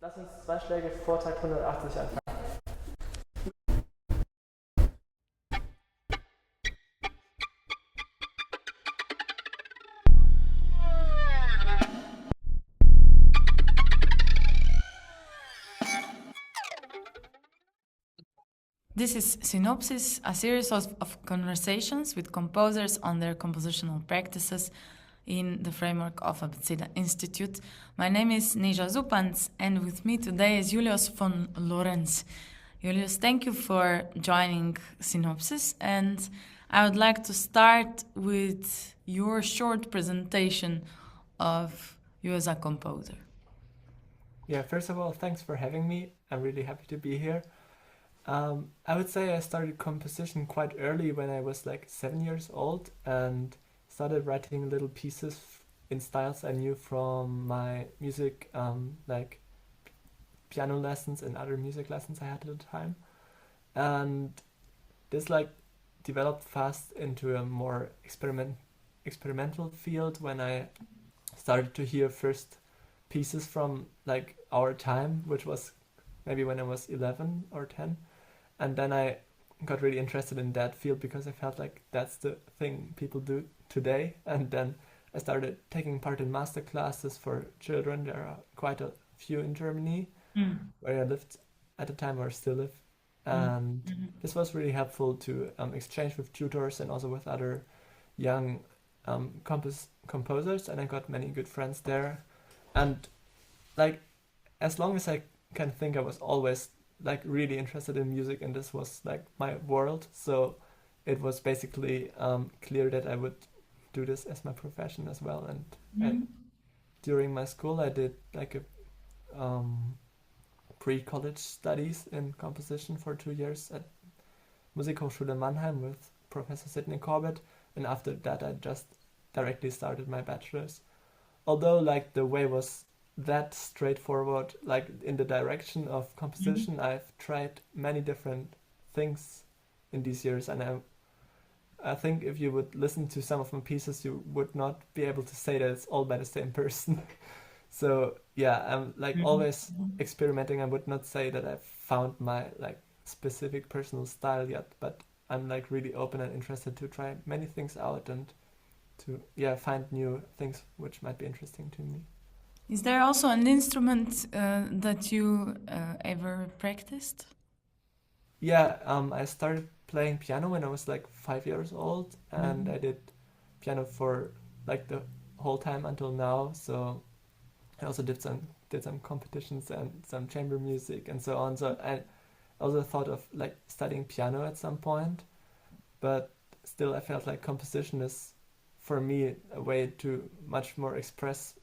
Lass uns 2 Schläge vor Takt 180 anfangen. This is Synopsis, a series of conversations with composers on their compositional practices in the framework of Abeceda Institute. My name is Neža Zupanc, and with me today is Julius von Lorentz. Julius, thank you for joining Synopsis, and I would like to start with your short presentation of you as a composer. Yeah, first of all, thanks for having me. I'm really happy to be here. I would say I started composition quite early when I was like 7 years old and started writing little pieces in styles I knew from my music, like piano lessons and other music lessons I had at the time. And this like developed fast into a more experimental field when I started to hear first pieces from like our time, which was maybe when I was 11 or 10. And then I got really interested in that field because I felt like that's the thing people do today. And then I started taking part in master classes for children. There are quite a few in Germany where I lived at the time or still live. And this was really helpful to exchange with tutors and also with other young composers. And I got many good friends there. And like, as long as I can think, I was always like really interested in music, and this was like my world. So it was basically clear that I would do this as my profession as well. And during my school, I did like a pre-college studies in composition for 2 years at Musik Hochschule Mannheim with Professor Sidney Corbett. And after that, I just directly started my bachelor's. Although like the way was that straightforward, like in the direction of composition, I've tried many different things in these years, and I think if you would listen to some of my pieces, you would not be able to say that it's all by the same person. So yeah, I'm like always experimenting. I would not say that I've found my like specific personal style yet, but I'm like really open and interested to try many things out and to find new things which might be interesting to me. Is there also an instrument that you ever practiced? Yeah, I started playing piano when I was like 5 years old, and I did piano for like the whole time until now. So I also did some competitions and some chamber music and so on. So I also thought of like studying piano at some point, but still I felt like composition is for me a way to much more express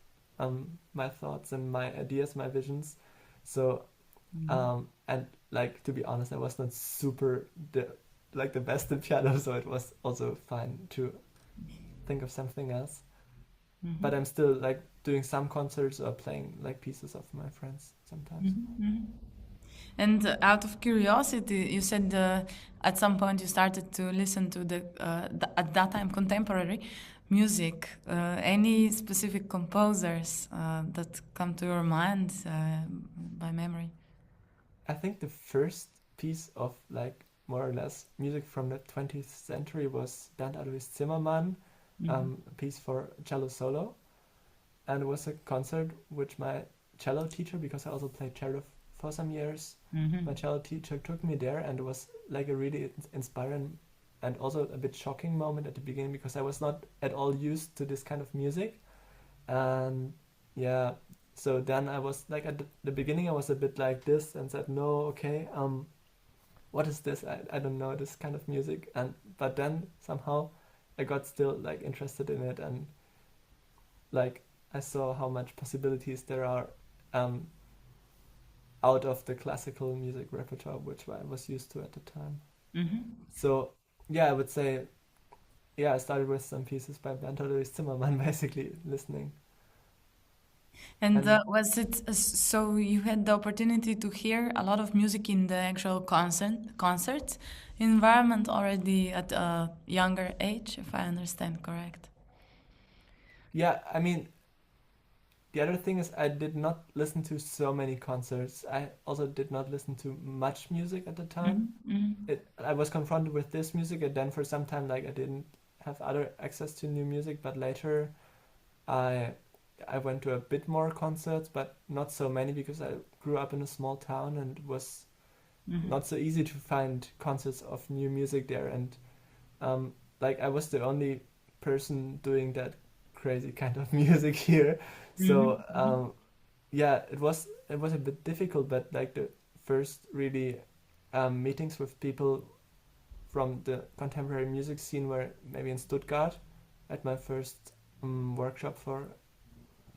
my thoughts and my ideas, my visions. So and like to be honest, I was not super the best in piano, so it was also fine to think of something else. But I'm still like doing some concerts or playing like pieces of my friends sometimes. And out of curiosity, you said at some point you started to listen to the at that time contemporary music. Any specific composers that come to your mind by memory? I think the first piece of like more or less music from the 20th century was Bernd Alois Zimmermann, a piece for cello solo. And it was a concert which my cello teacher, because I also played cello for some years, my cello teacher took me there, and it was like a really inspiring and also a bit shocking moment at the beginning because I was not at all used to this kind of music. And yeah, so then I was like at the beginning I was a bit like this and said, no, okay, what is this? I don't know this kind of music. But then somehow I got still like interested in it, and like I saw how much possibilities there are out of the classical music repertoire which I was used to at the time. So yeah, I would say, I started with some pieces by Bernd Alois Zimmermann, basically listening. And was it so you had the opportunity to hear a lot of music in the actual concert environment already at a younger age, if I understand correct? Yeah, I mean, the other thing is I did not listen to so many concerts. I also did not listen to much music at the time. I was confronted with this music, and then for some time, like I didn't have other access to new music. But later, I went to a bit more concerts, but not so many because I grew up in a small town and it was not so easy to find concerts of new music there. And like I was the only person doing that crazy kind of music here. So yeah, it was a bit difficult, but like the first really meetings with people from the contemporary music scene were maybe in Stuttgart at my first workshop for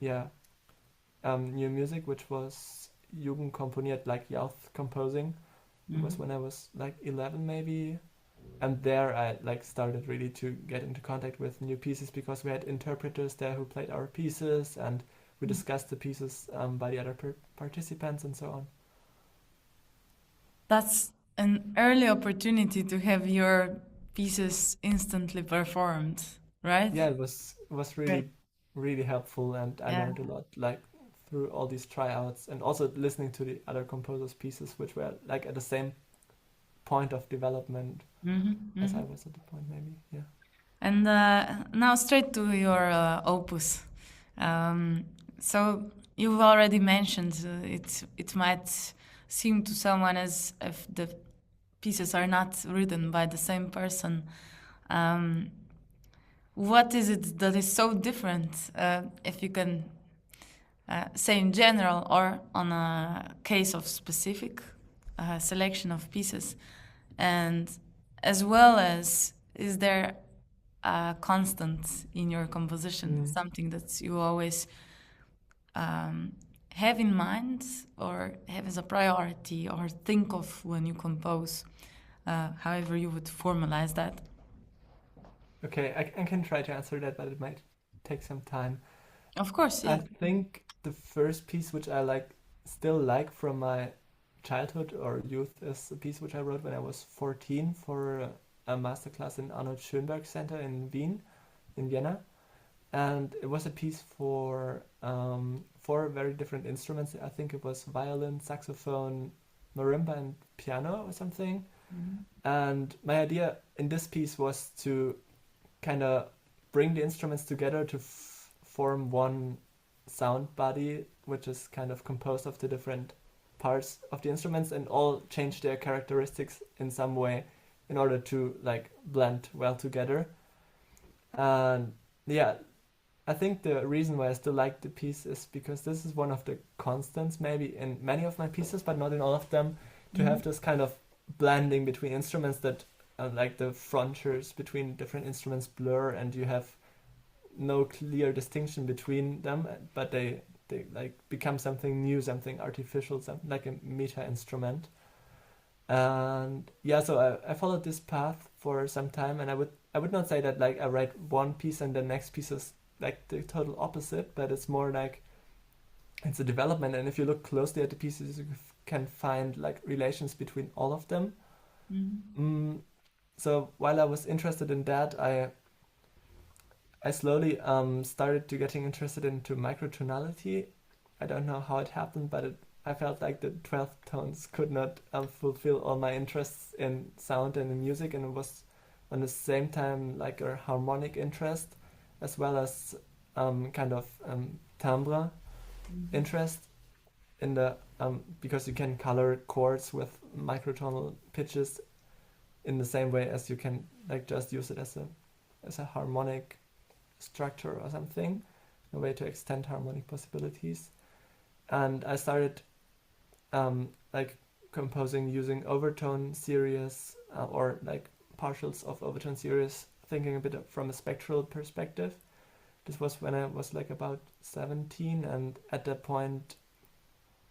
new music, which was Jugend komponiert, like youth composing. It was when I was like 11 maybe, and there I like started really to get into contact with new pieces because we had interpreters there who played our pieces, and we discussed the pieces by the other participants and so on. That's an early opportunity to have your pieces instantly performed, right? Yeah, it was really helpful, and I learned a lot like through all these tryouts, and also listening to the other composers' pieces, which were like at the same point of development as I was at the point, maybe. Yeah. And now straight to your opus. So you've already mentioned it might seem to someone as if the pieces are not written by the same person. What is it that is so different, if you can say in general or on a case of specific selection of pieces? And as well as, is there a constant in your composition, something that you always have in mind or have as a priority or think of when you compose, however you would formalize that? Okay, I can try to answer that, but it might take some time. Of course, yeah. I think the first piece which I still like from my childhood or youth is a piece which I wrote when I was 14 for a masterclass in Annette Schlünz Center in Vienna. And it was a piece for 4 very different instruments. I think it was violin, saxophone, marimba, and piano or something. And my idea in this piece was to kind of bring the instruments together to form one sound body, which is kind of composed of the different parts of the instruments and all change their characteristics in some way in order to like blend well together. And yeah, I think the reason why I still like the piece is because this is one of the constants maybe in many of my pieces, but not in all of them, to have this kind of blending between instruments that like the frontiers between different instruments blur and you have no clear distinction between them, but they like become something new, something artificial, something like a meta instrument. And yeah, so I followed this path for some time, and I would not say that like I write one piece and the next piece is like the total opposite, but it's more like it's a development, and if you look closely at the pieces you can find like relations between all of them. So while I was interested in that, I slowly started to getting interested into microtonality. I don't know how it happened, but I felt like the 12 tones could not fulfill all my interests in sound and in music, and it was on the same time like a harmonic interest as well as kind of timbre interest in the because you can color chords with microtonal pitches in the same way as you can like just use it as a harmonic structure or something, a way to extend harmonic possibilities. And I started like composing using overtone series or like partials of overtone series, thinking a bit from a spectral perspective. This was when I was like about 17, and at that point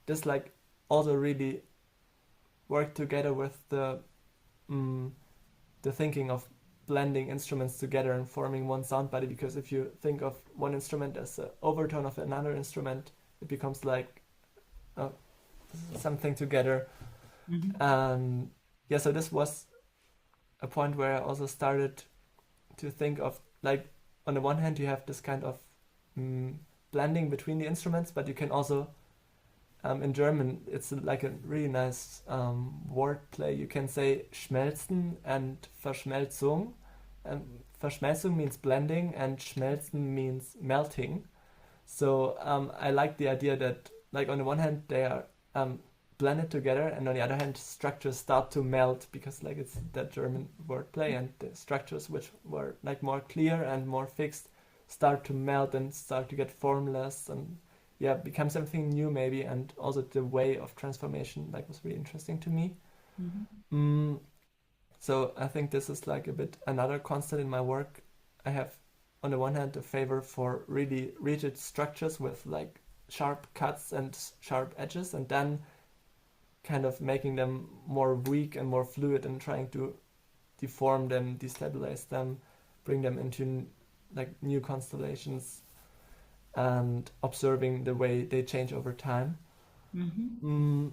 this like also really worked together with the thinking of blending instruments together and forming one sound body, because if you think of one instrument as an overtone of another instrument, it becomes like something together. And yeah, so this was a point where I also started to think of like, on the one hand you have this kind of blending between the instruments, but you can also, in German, it's like a really nice word play. You can say schmelzen and Verschmelzung. Verschmelzung means blending and schmelzen means melting. So I like the idea that, like, on the one hand, they are blended together, and on the other hand, structures start to melt, because like it's that German wordplay, and the structures which were like more clear and more fixed start to melt and start to get formless, and become something new maybe. And also the way of transformation like was really interesting to me. So I think this is like a bit another constant in my work. I have on the one hand a favor for really rigid structures with like sharp cuts and sharp edges, and then kind of making them more weak and more fluid and trying to deform them, destabilize them, bring them into like new constellations, and observing the way they change over time. And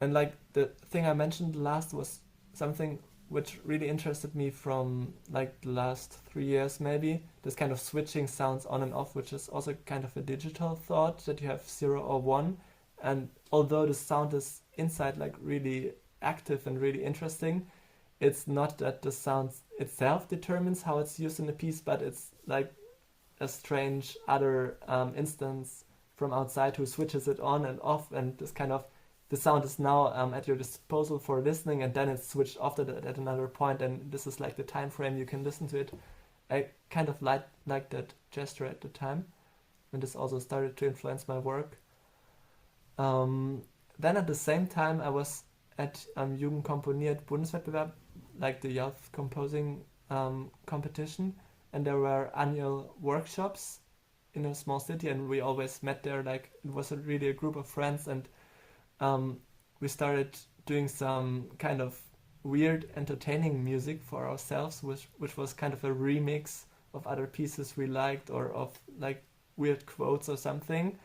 like the thing I mentioned last was something which really interested me from like the last 3 years maybe, this kind of switching sounds on and off, which is also kind of a digital thought, that you have 0 or 1, and although the sound is inside like really active and really interesting, it's not that the sound itself determines how it's used in the piece, but it's like a strange other instance from outside who switches it on and off, and this kind of the sound is now at your disposal for listening, and then it's switched off at another point, and this is like the time frame you can listen to it. I kind of liked that gesture at the time, and this also started to influence my work. Then at the same time I was at Jugend komponiert Bundeswettbewerb, like the youth composing competition, and there were annual workshops in a small city, and we always met there. Like it was really a group of friends, and we started doing some kind of weird entertaining music for ourselves, which was kind of a remix of other pieces we liked, or of like weird quotes or something.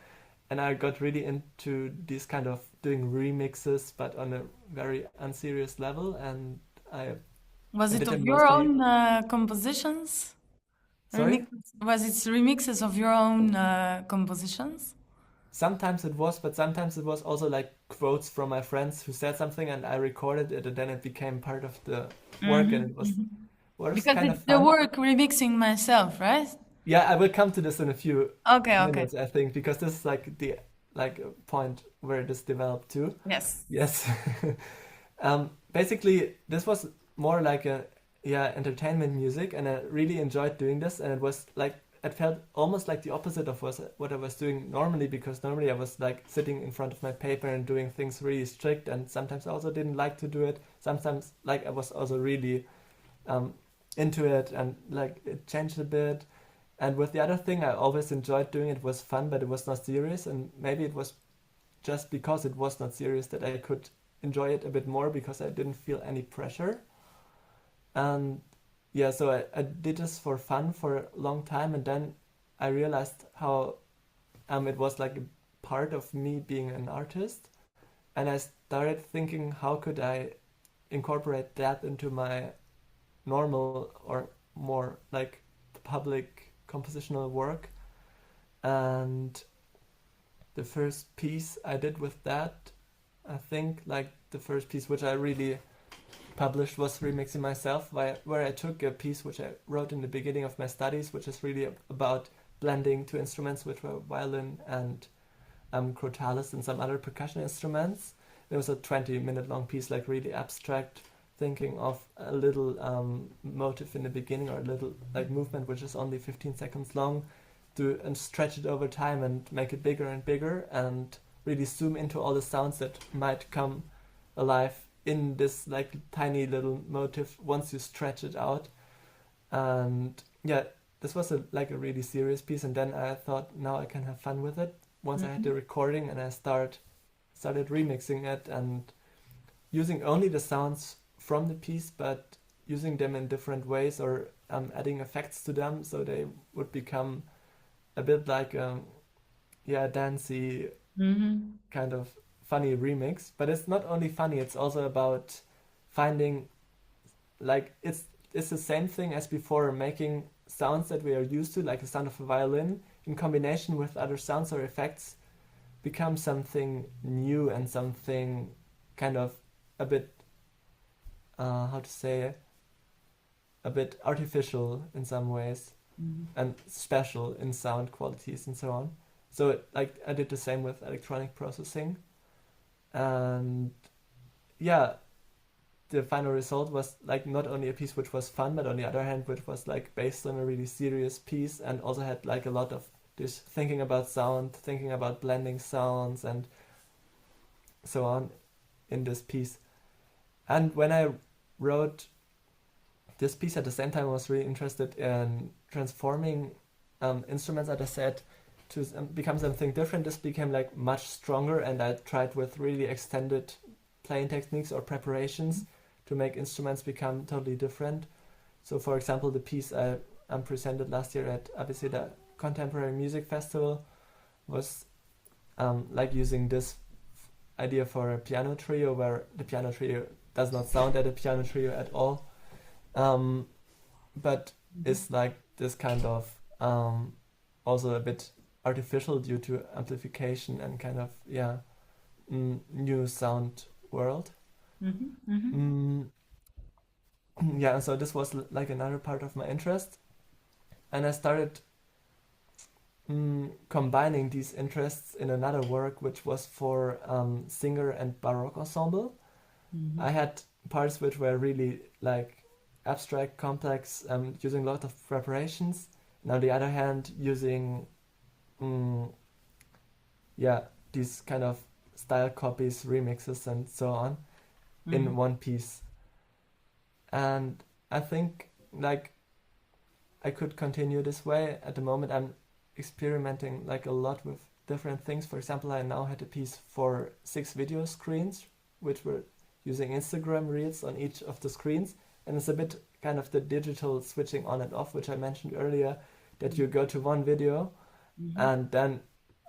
And I got really into this kind of doing remixes, but on a very unserious level. And Was it did of it your mostly- own compositions? Sorry? Was it remixes of your own compositions? Sometimes it was, but sometimes it was also like quotes from my friends who said something, and I recorded it, and then it became part of the work, and it was Because kind it's of the fun. work remixing myself, right? Yeah, I will come to this in a few Okay. minutes, I think, because this is like the point where this developed too. Yes. Yes. Basically, this was more like a entertainment music, and I really enjoyed doing this. And it was like it felt almost like the opposite of what I was doing normally, because normally I was like sitting in front of my paper and doing things really strict, and sometimes I also didn't like to do it. Sometimes like I was also really into it, and like it changed a bit. And with the other thing, I always enjoyed doing it. It was fun, but it was not serious. And maybe it was just because it was not serious that I could enjoy it a bit more, because I didn't feel any pressure. And yeah, so I did this for fun for a long time. And then I realized how it was like a part of me being an artist. And I started thinking, how could I incorporate that into my normal or more like public compositional work. And the first piece I did with that, I think like the first piece which I really published was Remixing Myself, where I took a piece which I wrote in the beginning of my studies, which is really about blending two instruments, which were violin and crotales and some other percussion instruments. It was a 20-minute long piece, like really abstract, thinking of a little motive in the beginning, or a little like movement which is only 15 seconds long, and stretch it over time and make it bigger and bigger, and really zoom into all the sounds that might come alive in this like tiny little motive once you stretch it out. And yeah, this was a really serious piece, and then I thought, now I can have fun with it once I had the recording, and I started remixing it and using only the sounds from the piece, but using them in different ways, or adding effects to them, so they would become a bit like dancey kind of funny remix. But it's not only funny, it's also about finding, like, it's the same thing as before, making sounds that we are used to, like the sound of a violin, in combination with other sounds or effects become something new and something kind of a bit, how to say, a bit artificial in some ways and special in sound qualities and so on. So like I did the same with electronic processing, and yeah, the final result was like not only a piece which was fun, but on the other hand, which was like based on a really serious piece and also had like a lot of this thinking about sound, thinking about blending sounds and so on in this piece. And when I wrote this piece at the same time, I was really interested in transforming instruments, as I said, to become something different. This became like much stronger, and I tried with really extended playing techniques or preparations to make instruments become totally different. So for example, the piece I presented last year at ABC Contemporary Music Festival was like using this idea for a piano trio, where the piano trio does not sound at a piano trio at all, but is like this kind of also a bit artificial due to amplification and kind of new sound world. Yeah, so this was like another part of my interest, and I started combining these interests in another work which was for singer and baroque ensemble. I had parts which were really like abstract, complex, using a lot of preparations, and on the other hand using these kind of style copies, remixes and so on in one piece. And I think like I could continue this way. At the moment I'm experimenting like a lot with different things. For example, I now had a piece for 6 video screens which were using Instagram reels on each of the screens, and it's a bit kind of the digital switching on and off which I mentioned earlier, that you go to one video and then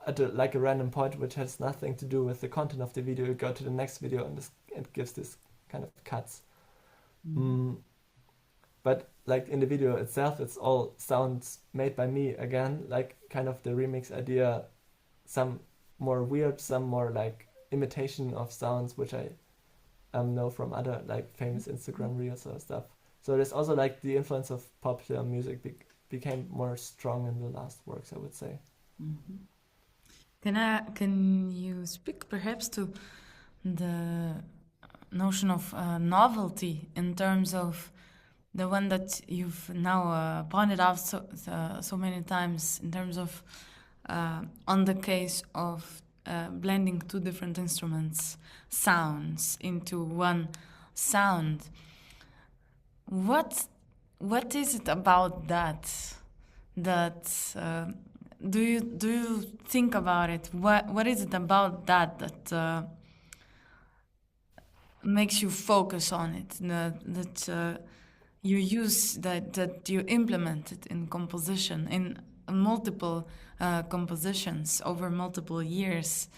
at a random point which has nothing to do with the content of the video, you go to the next video, and it gives this kind of cuts. But like in the video itself, it's all sounds made by me again, like kind of the remix idea, some more weird, some more like imitation of sounds which I know from other like famous Instagram reels or stuff. So there's also like the influence of popular music became more strong in the last works, I would say. Can you speak perhaps to the notion of novelty in terms of the one that you've now pointed out so many times, in terms of on the case of blending 2 different instruments sounds into one sound? What is it about that do you think about it? What is it about that makes you focus on it, that you use, that you implement it in composition, in multiple compositions over multiple years?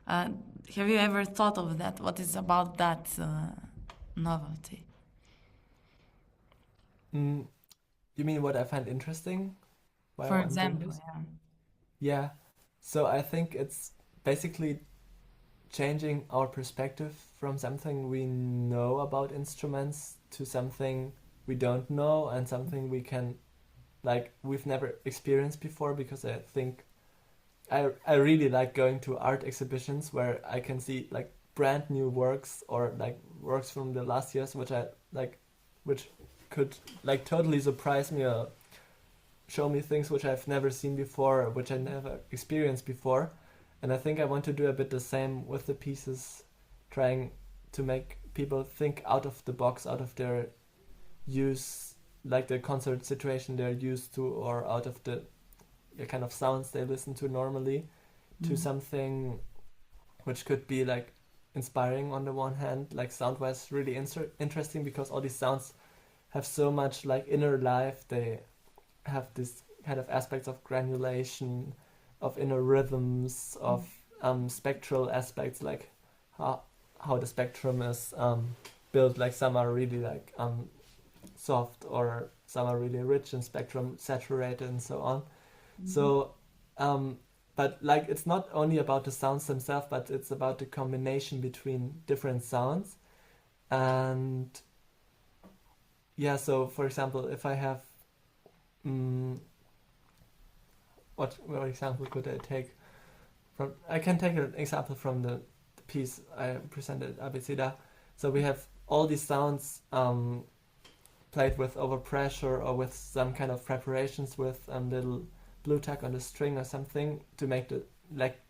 Have you ever thought of that? What is about that novelty? You mean what I find interesting? For example, yeah. So I think it's basically changing our perspective from something we know about instruments to something we don't know and something we can, like, we've never experienced before, because I think I really like going to art exhibitions where I can see like brand new works or like works from the last years which I like, which could like totally surprise me or show me things which I've never seen before, or which I never experienced before. And I think I want to do a bit the same with the pieces, trying to make people think out of the box, out of their use, like the concert situation they're used to, or out of the kind of sounds they listen to normally, to something which could be like inspiring on the one hand, like sound-wise really interesting, because all these sounds have so much like inner life. They have this kind of aspects of granulation, of inner rhythms, of spectral aspects, like how the spectrum is built. Like some are really like soft, or some are really rich in spectrum, saturated and so on. So But like it's not only about the sounds themselves, but it's about the combination between different sounds. And yeah, so for example, if I have what example could I take from? I can take an example from the piece I presented at Abeceda. So we have all these sounds played with overpressure or with some kind of preparations with little blue tack on the string or something to make the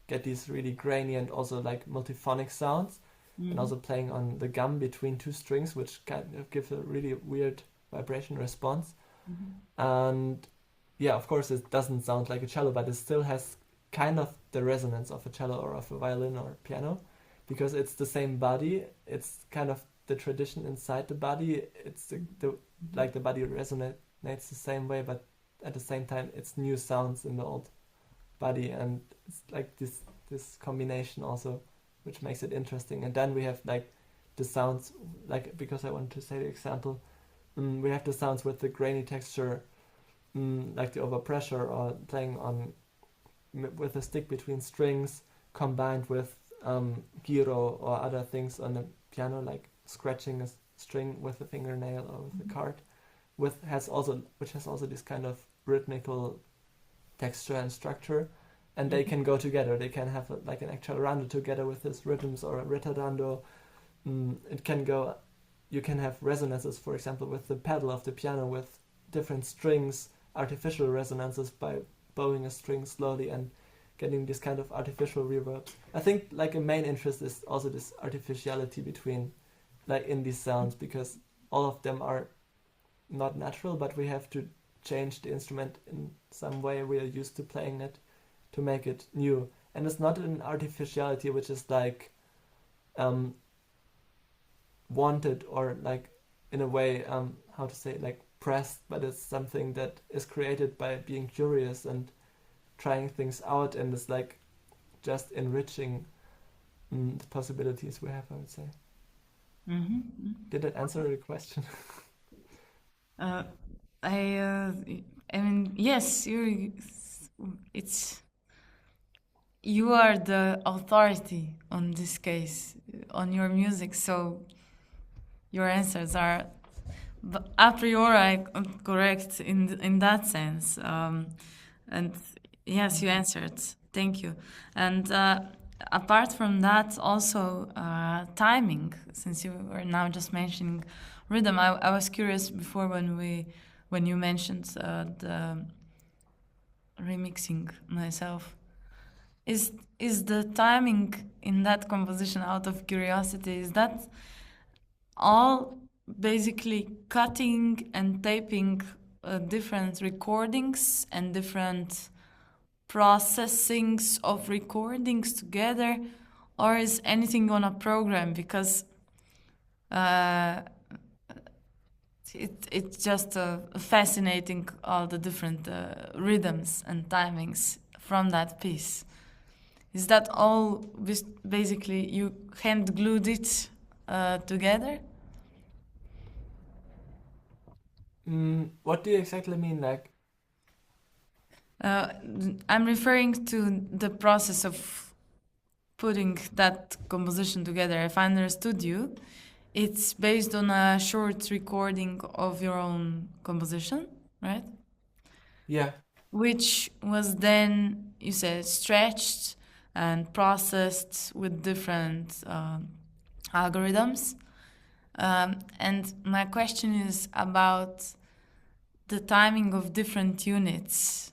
get these really grainy and also like multiphonic sounds, and also playing on the gum between two strings, which kind of gives a really weird vibration response. And yeah, of course it doesn't sound like a cello, but it still has kind of the resonance of a cello or of a violin or piano, because it's the same body. It's kind of the tradition inside the body. It's the body resonates the same way, but at the same time it's new sounds in the old body, and it's like this combination also, which makes it interesting. And then we have like the sounds, like, because I wanted to say the example, we have the sounds with the grainy texture, like the overpressure or playing on with a stick between strings, combined with gyro or other things on the piano, like scratching a string with a fingernail or with a card, which has also this kind of rhythmical texture and structure, and they can go together. They can have like an actual rondo together with these rhythms, or a ritardando. It can go. You can have resonances, for example, with the pedal of the piano with different strings, artificial resonances by bowing a string slowly and getting this kind of artificial reverb. I think like a main interest is also this artificiality between, like, in these sounds, because all of them are not natural, but we have to change the instrument in some way we are used to playing it to make it new. And it's not an artificiality which is like wanted or like in a way how to say, like, pressed, but it's something that is created by being curious and trying things out, and it's like just enriching the possibilities we have, I would say. Did that answer the question? I mean, yes, you are the authority on this case, on your music, so your answers are a priori correct in that sense. And yes, you answered. Thank you. And apart from that, also timing, since you were now just mentioning rhythm, I was curious before when you mentioned the remixing myself. Is the timing in that composition, out of curiosity, is that all basically cutting and taping different recordings and different processings of recordings together, or is anything on a program? Because it's just fascinating, all the different rhythms and timings from that piece. Is that all basically you hand glued it together? What do you exactly mean, like? I'm referring to the process of putting that composition together. If I understood you, it's based on a short recording of your own composition, right? Yeah. Which was then, you said, stretched and processed with different algorithms. And my question is about the timing of different units.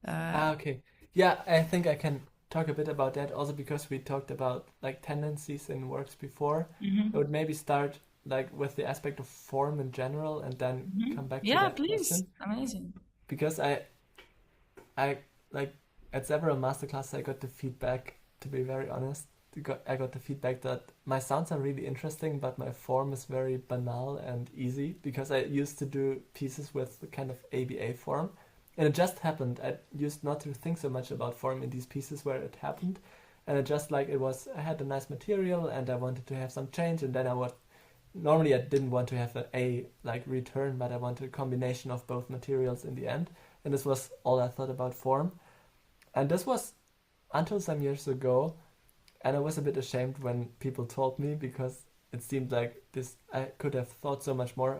Okay. Yeah, I think I can talk a bit about that also, because we talked about like tendencies in works before. I would maybe start like with the aspect of form in general, and then come back to that please. question. Amazing. Because I like at several masterclasses I got the feedback, to be very honest, I got the feedback that my sounds are really interesting, but my form is very banal and easy, because I used to do pieces with the kind of ABA form. And it just happened. I used not to think so much about form in these pieces where it happened. And it just like I had a nice material and I wanted to have some change. And then normally I didn't want to have a like return, but I wanted a combination of both materials in the end. And this was all I thought about form. And this was until some years ago, and I was a bit ashamed when people told me, because it seemed like I could have thought so much more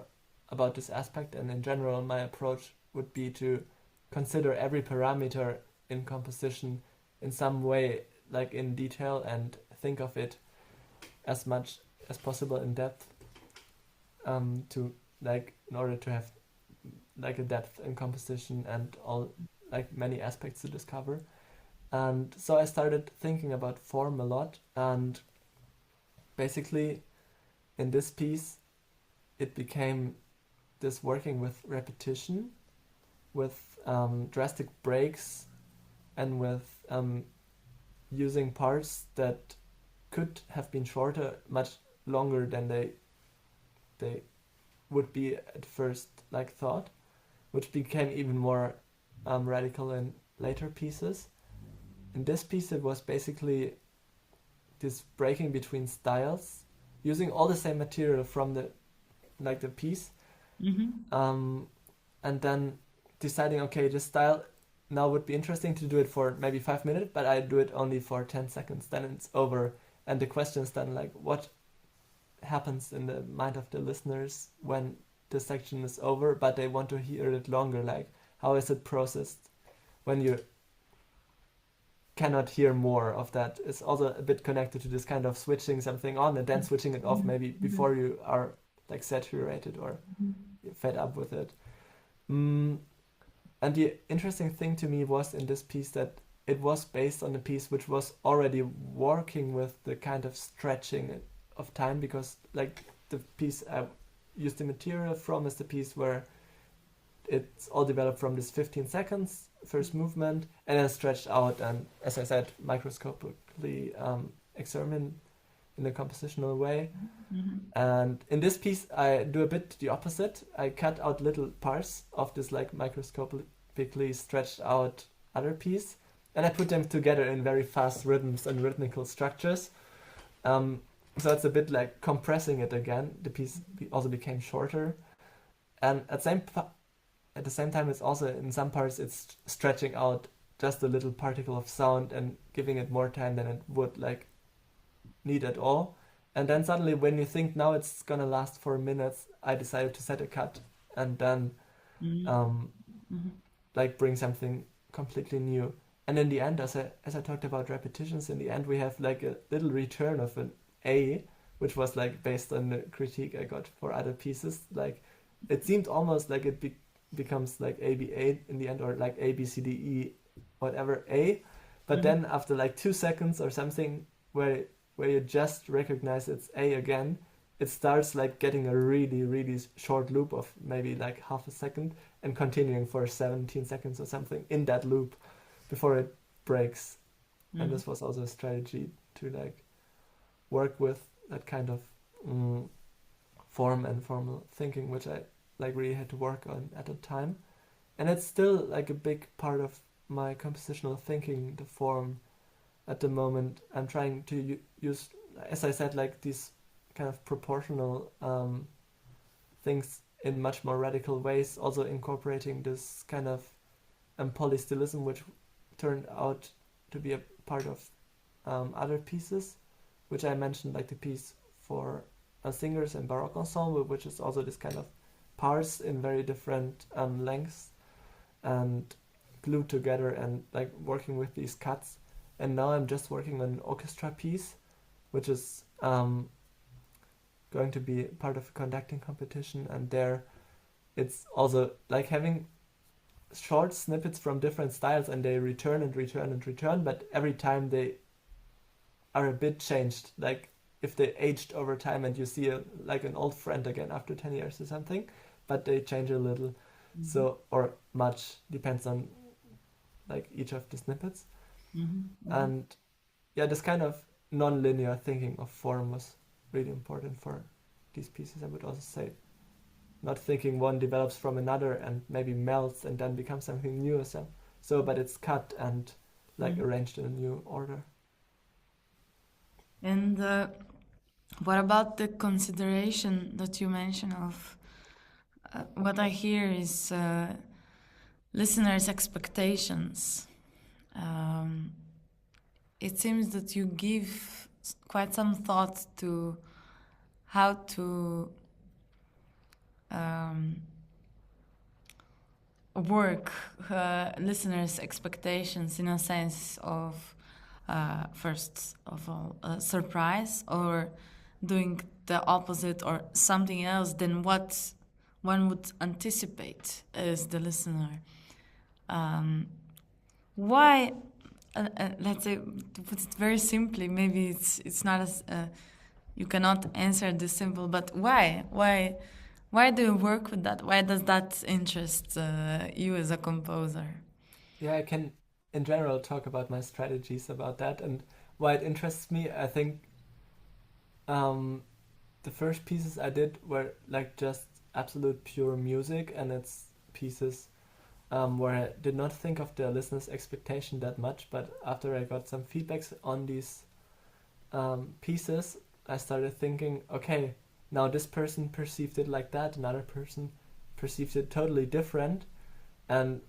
about this aspect, and in general my approach would be to consider every parameter in composition in some way, like in detail, and think of it as much as possible in depth, to like in order to have like a depth in composition and all like many aspects to discover. And so I started thinking about form a lot, and basically in this piece it became this working with repetition, with drastic breaks, and with using parts that could have been shorter, much longer than they would be at first like thought, which became even more radical in later pieces. In this piece it was basically this breaking between styles, using all the same material from the piece, and then deciding, okay, this style now would be interesting to do it for maybe 5 minutes, but I do it only for 10 seconds, then it's over. And the question is then like, what happens in the mind of the listeners when the section is over, but they want to hear it longer? Like, how is it processed when you cannot hear more of that? It's also a bit connected to this kind of switching something on and then switching it off, maybe before you are like saturated or fed up with it. And the interesting thing to me was in this piece that it was based on a piece which was already working with the kind of stretching of time, because like the piece I used the material from is the piece where it's all developed from this 15 seconds first movement and then stretched out, and as I said, microscopically examined in a compositional way. And in this piece I do a bit the opposite. I cut out little parts of this like microscopically stretched out other piece, and I put them together in very fast rhythms and rhythmical structures. So it's a bit like compressing it again. The piece also became shorter, and at the same time it's also in some parts it's stretching out just a little particle of sound and giving it more time than it would like need at all. And then suddenly when you think now it's gonna last 4 minutes, I decided to set a cut and then like bring something completely new. And in the end, as I talked about repetitions, in the end we have like a little return of an A, which was like based on the critique I got for other pieces. Like it seemed almost like it becomes like ABA in the end, or like A B C D E whatever A, but then after like 2 seconds or something where you just recognize it's A again, it starts like getting a really, really short loop of maybe like half a second and continuing for 17 seconds or something in that loop before it breaks. And this was also a strategy to like work with that kind of form and formal thinking, which I like really had to work on at the time. And it's still like a big part of my compositional thinking, the form. At the moment I'm trying to use, as I said, like these kind of proportional things in much more radical ways, also incorporating this kind of polystylism, which turned out to be a part of other pieces, which I mentioned, like the piece for singers and Baroque ensemble, which is also this kind of parts in very different lengths and glued together and like working with these cuts. And now I'm just working on an orchestra piece, which is going to be part of a conducting competition, and there it's also like having short snippets from different styles, and they return and return and return, but every time they are a bit changed, like if they aged over time and you see like an old friend again after 10 years or something, but they change a little. So, or much, depends on like each of the snippets. And yeah, this kind of non-linear thinking of form was really important for these pieces. I would also say not thinking one develops from another and maybe melts and then becomes something new or so, but it's cut and like arranged in a new order. And what about the consideration that you mentioned of what I hear is listeners' expectations it seems that you give quite some thought to how to work listeners' expectations in a sense of, first of all, surprise, or doing the opposite or something else than what one would anticipate as the listener. Why, let's say, to put it very simply, maybe it's not as, you cannot answer this simple, but why? Why do you work with that? Why does that interest you as a composer? Yeah, I can in general talk about my strategies about that and why it interests me. I think the first pieces I did were like just absolute pure music, and it's pieces where I did not think of the listener's expectation that much, but after I got some feedbacks on these pieces, I started thinking, okay, now this person perceived it like that, another person perceived it totally different, and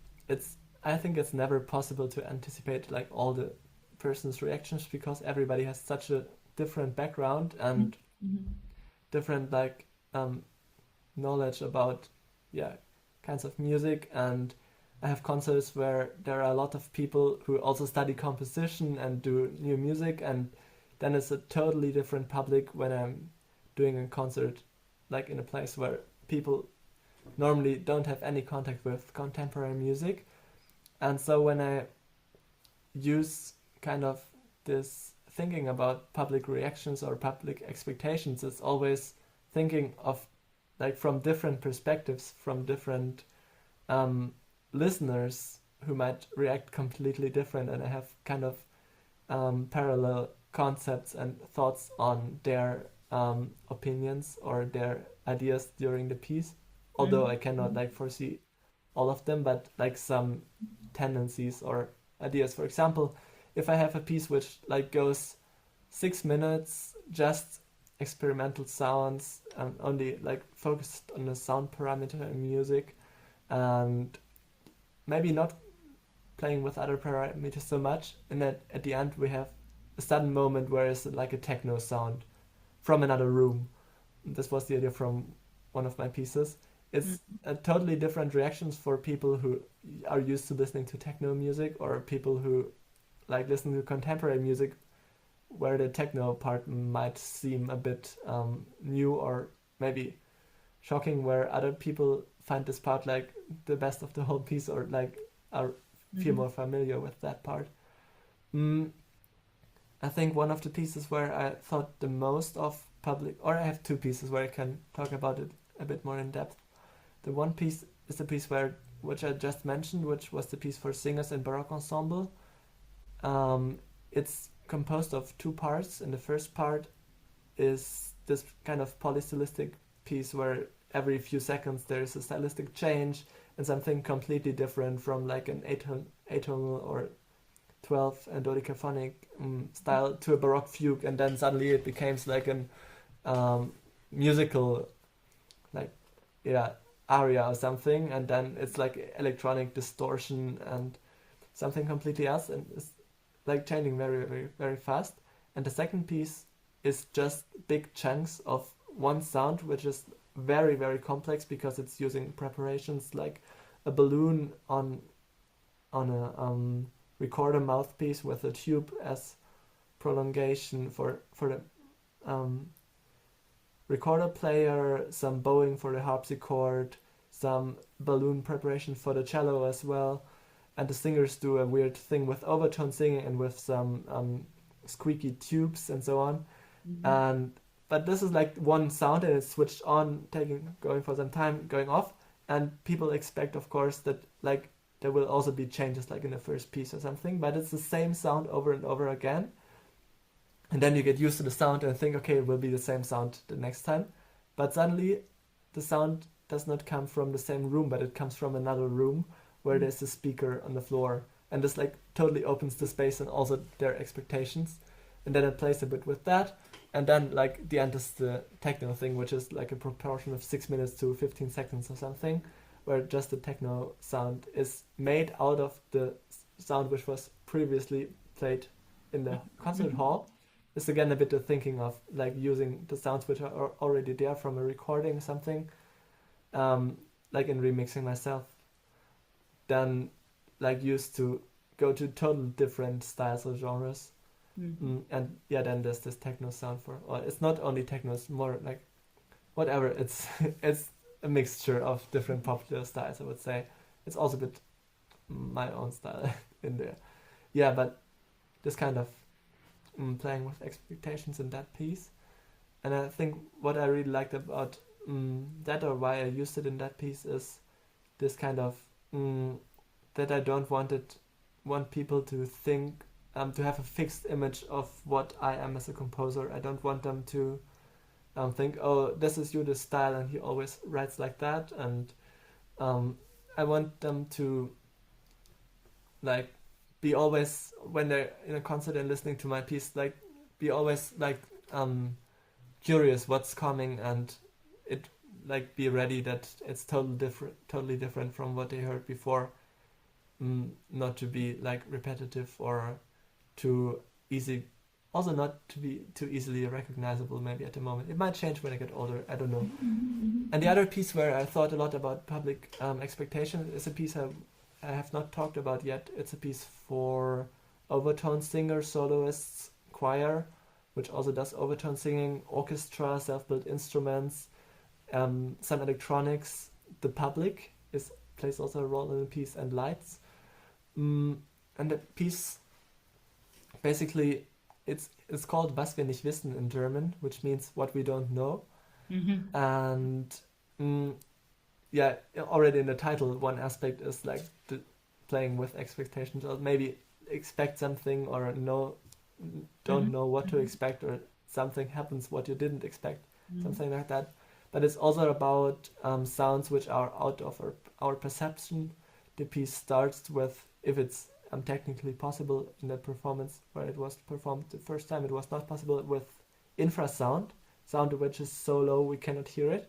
I think it's never possible to anticipate like all the person's reactions, because everybody has such a different background and different like knowledge about kinds of music. And I have concerts where there are a lot of people who also study composition and do new music, and then it's a totally different public when I'm doing a concert like in a place where people normally don't have any contact with contemporary music. And so when I use kind of this thinking about public reactions or public expectations, it's always thinking of like from different perspectives, from different listeners who might react completely different, and I have kind of parallel concepts and thoughts on their opinions or their ideas during the piece, although I cannot like foresee all of them, but like some tendencies or ideas. For example, if I have a piece which like goes 6 minutes, just experimental sounds, only like focused on the sound parameter in music, and maybe not playing with other parameters so much, and that at the end we have a sudden moment where it's like a techno sound from another room. This was the idea from one of my pieces. It's a totally different reactions for people who are used to listening to techno music, or people who like listen to contemporary music, where the techno part might seem a bit new or maybe shocking, where other people find this part like the best of the whole piece, or like feel more familiar with that part. I think one of the pieces where I thought the most of public, or I have two pieces where I can talk about it a bit more in depth. The one piece is the piece which I just mentioned, which was the piece for singers and baroque ensemble. It's composed of two parts, and the first part is this kind of polystylistic piece where every few seconds there is a stylistic change and something completely different from like an atonal or 12 and dodecaphonic style to a baroque fugue, and then suddenly it becomes like an musical like aria or something, and then it's like electronic distortion and something completely else, and it's like changing very, very, very fast. And the second piece is just big chunks of one sound, which is very, very complex because it's using preparations like a balloon on a recorder mouthpiece with a tube as prolongation for the recorder player, some bowing for the harpsichord, some balloon preparation for the cello as well, and the singers do a weird thing with overtone singing and with some squeaky tubes and so on. But this is like one sound, and it's switched on, going for some time, going off, and people expect, of course, that like there will also be changes like in the first piece or something, but it's the same sound over and over again. And then you get used to the sound and think, okay, it will be the same sound the next time. But suddenly the sound does not come from the same room, but it comes from another room where there's a speaker on the floor. And this like totally opens the space and also their expectations. And then it plays a bit with that. And then like the end is the techno thing, which is like a proportion of 6 minutes to 15 seconds or something, where just the techno sound is made out of the sound which was previously played in the concert hall. It's again a bit of thinking of like using the sounds which are already there from a recording, something, like in remixing myself. Then like used to go to total different styles or genres. And yeah, then there's this techno sound or it's not only techno, it's more like whatever. It's a mixture of different popular styles, I would say. It's also a bit my own style in there. Yeah, but this kind of playing with expectations in that piece. And I think what I really liked about that, or why I used it in that piece, is this kind of that I don't want people to think, to have a fixed image of what I am as a composer. I don't want them to think, oh, this is Julius' style and he always writes like that. And I want them to like be always, when they're in a concert and listening to my piece, like be always like curious what's coming, and it like be ready that it's totally different from what they heard before. Not to be like repetitive or too easy, also not to be too easily recognizable maybe at the moment. It might change when I get older, I don't know. And the other piece where I thought a lot about public expectation is a piece I have not talked about yet. It's a piece for overtone singers, soloists, choir, which also does overtone singing, orchestra, self-built instruments, some electronics. The public plays also a role in the piece, and lights. And the piece, basically, it's called Was wir nicht wissen in German, which means what we don't know. And yeah, already in the title, one aspect is like playing with expectations, or maybe expect something or don't know what to expect, or something happens what you didn't expect, something like that. But it's also about sounds which are out of our perception. The piece starts with, if it's technically possible in the performance where it was performed the first time, it was not possible, with infrasound, sound which is so low we cannot hear it,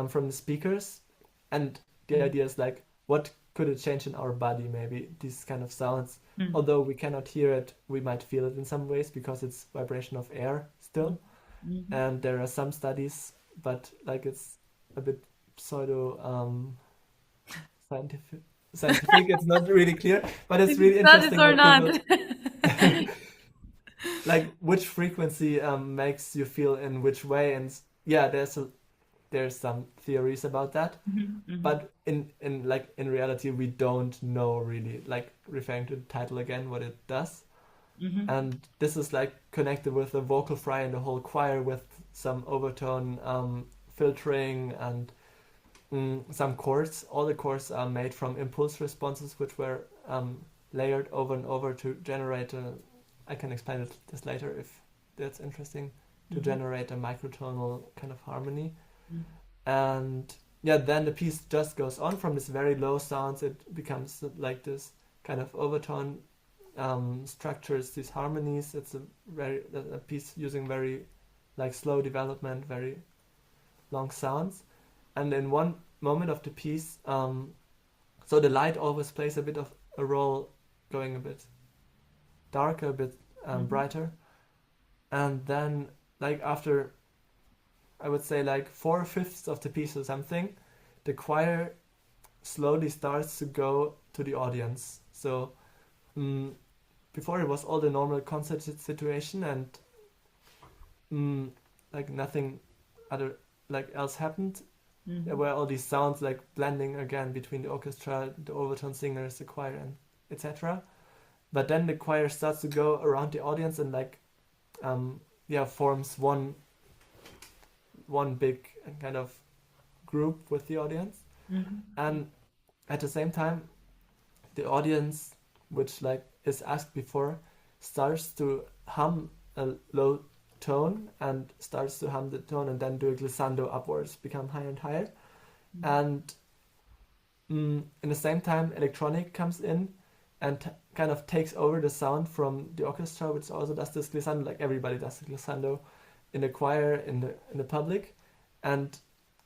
from the speakers. And the idea is like, what could it change in our body, maybe, these kind of sounds. Although we cannot hear it, we might feel it in some ways because it's vibration of air still. And there are some studies, but like it's a bit pseudo scientific, it's not really clear, but it's really interesting. Or not. Like which frequency makes you feel in which way, and yeah, there's some theories about that, but in reality we don't know really, like referring to the title again, what it does. And this is like connected with the vocal fry and the whole choir, with some overtone filtering and some chords. All the chords are made from impulse responses which were layered over and over to generate I can explain this later if that's interesting, to generate a microtonal kind of harmony. And yeah, then the piece just goes on from this very low sounds, it becomes like this kind of overtone structures, these harmonies. It's a piece using very like slow development, very long sounds. And in one moment of the piece, so the light always plays a bit of a role, going a bit darker, a bit brighter. And then like after, I would say like 4/5 of the piece or something, the choir slowly starts to go to the audience. So before it was all the normal concert situation, and like nothing other like else happened. There were all these sounds like blending again between the orchestra, the overtone singers, the choir, and etc. But then the choir starts to go around the audience and like forms one big kind of group with the audience. And at the same time, the audience, which like is asked before, starts to hum a low tone and starts to hum the tone and then do a glissando upwards, become higher and higher. And in the same time, electronic comes in and kind of takes over the sound from the orchestra, which also does this glissando, like everybody does the glissando in the choir, in the public. And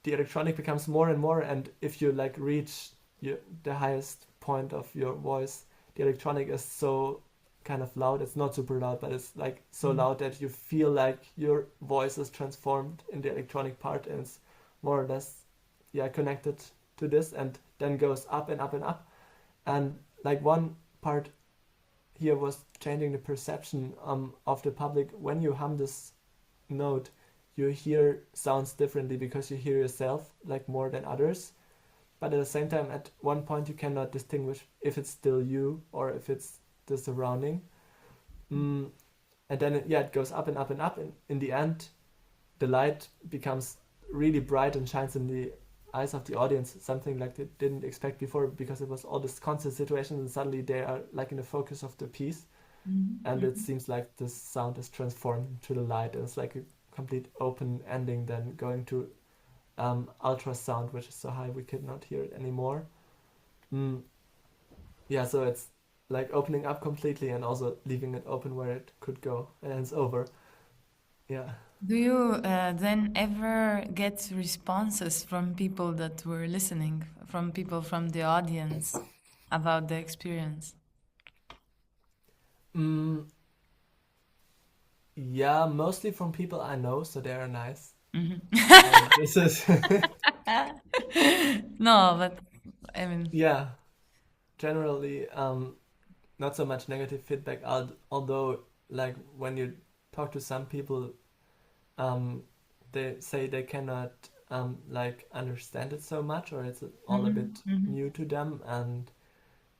the electronic becomes more and more, and if you like reach the highest point of your voice, the electronic is so kind of loud. It's not super loud, but it's like so loud that you feel like your voice is transformed in the electronic part, and it's more or less connected to this, and then goes up and up and up. And like one part here was changing the perception of the public. When you hum this note, you hear sounds differently because you hear yourself like more than others. But at the same time, at one point, you cannot distinguish if it's still you or if it's the surrounding. And then it goes up and up and up. And in the end, the light becomes really bright and shines in the eyes of the audience, something like they didn't expect before, because it was all this constant situation, and suddenly they are like in the focus of the piece. And it seems like the sound is transformed into the light, and it's like a complete open ending, then going to ultrasound, which is so high we could not hear it anymore. So it's like opening up completely and also leaving it open where it could go, and it's over. Do you then ever get responses from people that were listening, from people from the audience about the experience? Mostly from people I know, so they are nice. This is No, but I mean, generally not so much negative feedback, although like when you talk to some people, they say they cannot like understand it so much, or it's all a bit new to them. And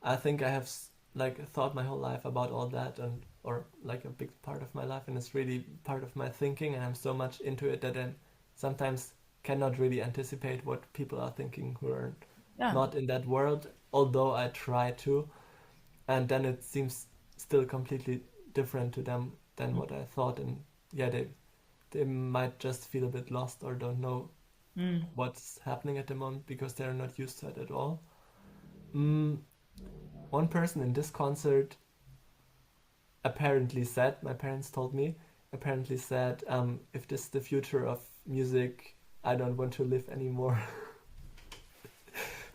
I think I have like thought my whole life about all that, and or like a big part of my life, and it's really part of my thinking, and I'm so much into it that I sometimes cannot really anticipate what people are thinking who are not in that world, although I try to. And then it seems still completely different to them than what I thought, and they might just feel a bit lost or don't know what's happening at the moment because they're not used to it at all. One person in this concert apparently said, my parents told me, if this is the future of music, I don't want to live anymore.